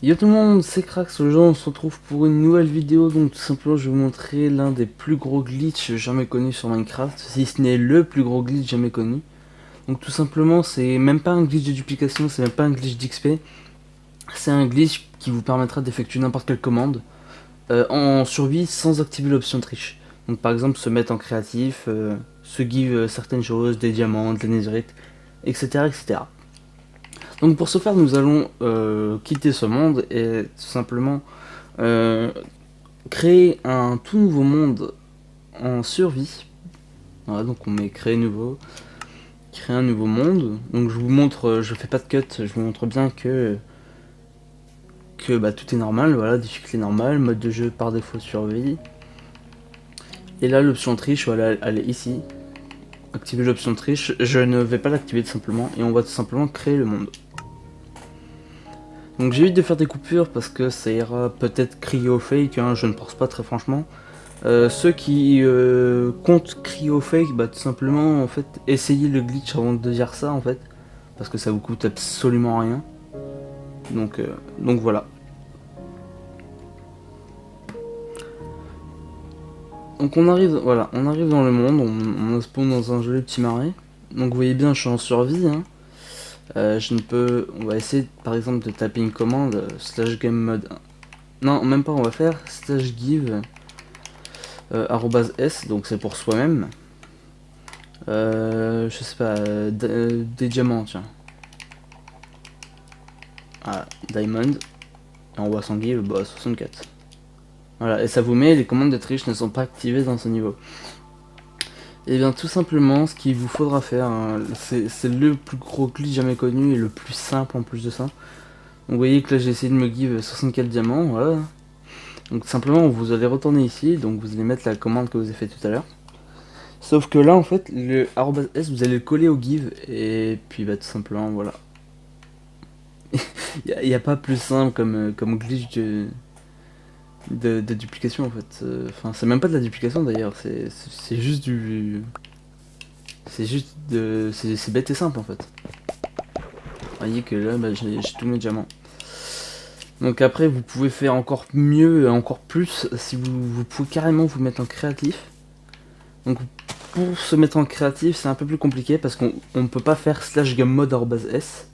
Yo tout le monde, c'est Crax, aujourd'hui on se retrouve pour une nouvelle vidéo. Donc tout simplement je vais vous montrer l'un des plus gros glitches jamais connus sur Minecraft, si ce n'est le plus gros glitch jamais connu. Donc tout simplement c'est même pas un glitch de duplication, c'est même pas un glitch d'XP, c'est un glitch qui vous permettra d'effectuer n'importe quelle commande en survie sans activer l'option triche. Donc par exemple se mettre en créatif, se give certaines choses, des diamants, de la netherite, etc. etc. Donc pour ce faire, nous allons quitter ce monde et tout simplement euh, créer un tout nouveau monde en survie. Voilà, donc on met créer nouveau, créer un nouveau monde. Donc je vous montre, je fais pas de cut, je vous montre bien que bah, tout est normal, voilà, difficulté normale, mode de jeu par défaut survie. Et là l'option triche, voilà, elle est ici. Activer l'option triche, je ne vais pas l'activer tout simplement et on va tout simplement créer le monde. Donc j'évite de faire des coupures parce que ça ira peut-être crier au fake, hein, je ne pense pas très franchement. Ceux qui comptent crier au fake, bah tout simplement en fait essayez le glitch avant de dire ça en fait, parce que ça vous coûte absolument rien. Donc voilà. Donc on arrive, voilà, on arrive dans le monde, on spawn dans un joli petit marais. Donc vous voyez bien, je suis en survie. Hein. Je ne peux, on va essayer par exemple de taper une commande slash game mode. Non, même pas, on va faire slash give @s, donc c'est pour soi-même. Je sais pas, des diamants, tiens. Ah, diamond. Et on voit son give, bah 64. Voilà, et ça vous met les commandes de triche ne sont pas activées dans ce niveau. Et bien tout simplement, ce qu'il vous faudra faire, hein, c'est le plus gros glitch jamais connu et le plus simple en plus de ça. Donc vous voyez que là j'ai essayé de me give 64 diamants, voilà. Donc simplement vous allez retourner ici, donc vous allez mettre la commande que vous avez fait tout à l'heure. Sauf que là en fait le @s vous allez le coller au give et puis bah tout simplement voilà. Il n'y a pas plus simple comme glitch de duplication en fait. Enfin c'est même pas de la duplication d'ailleurs, c'est juste du... C'est juste de... C'est bête et simple en fait. Vous voyez que là bah, j'ai tous mes diamants. Donc après vous pouvez faire encore mieux et encore plus si vous pouvez carrément vous mettre en créatif. Donc pour se mettre en créatif c'est un peu plus compliqué parce qu'on ne peut pas faire slash game mode @s.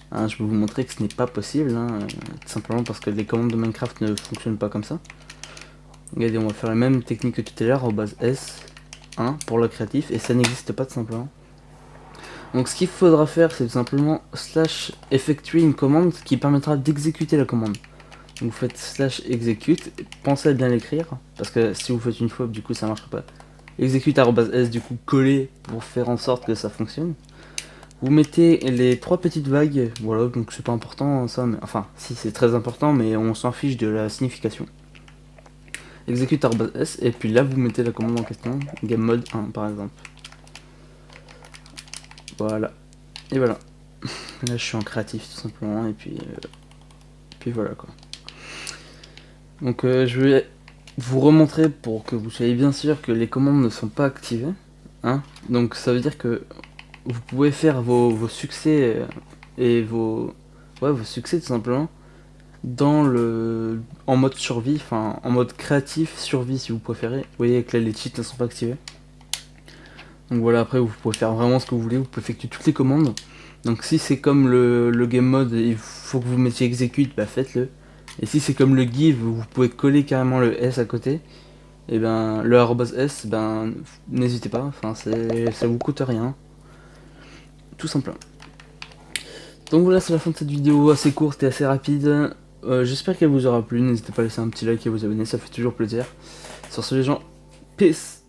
Hein, je vais vous montrer que ce n'est pas possible, hein, tout simplement parce que les commandes de Minecraft ne fonctionnent pas comme ça. Regardez, on va faire la même technique que tout à l'heure, @s 1 pour le créatif, et ça n'existe pas tout simplement. Donc ce qu'il faudra faire, c'est tout simplement slash effectuer une commande qui permettra d'exécuter la commande. Donc vous faites slash execute, pensez à bien l'écrire, parce que si vous faites une fois, du coup ça marchera pas. Execute @s, du coup coller pour faire en sorte que ça fonctionne. Vous mettez les trois petites vagues, voilà, donc c'est pas important ça, mais enfin, si c'est très important, mais on s'en fiche de la signification. Execute @s, et puis là vous mettez la commande en question, game mode 1 par exemple. Voilà, et voilà. Là je suis en créatif tout simplement, et puis voilà quoi. Donc je vais vous remontrer pour que vous soyez bien sûr que les commandes ne sont pas activées. Hein. Donc ça veut dire que vous pouvez faire vos succès et vos succès tout simplement dans le en mode survie, enfin en mode créatif survie si vous préférez. Vous voyez que là les cheats ne sont pas activés. Donc voilà, après vous pouvez faire vraiment ce que vous voulez, vous pouvez effectuer toutes les commandes. Donc si c'est comme le game mode, il faut que vous mettiez execute, bah faites-le. Et si c'est comme le give, vous pouvez coller carrément le S à côté. Et ben le @s, ben n'hésitez pas, enfin ça vous coûte rien. Tout simplement. Donc voilà, c'est la fin de cette vidéo assez courte et assez rapide. J'espère qu'elle vous aura plu. N'hésitez pas à laisser un petit like et à vous abonner, ça fait toujours plaisir. Sur ce, les gens, peace!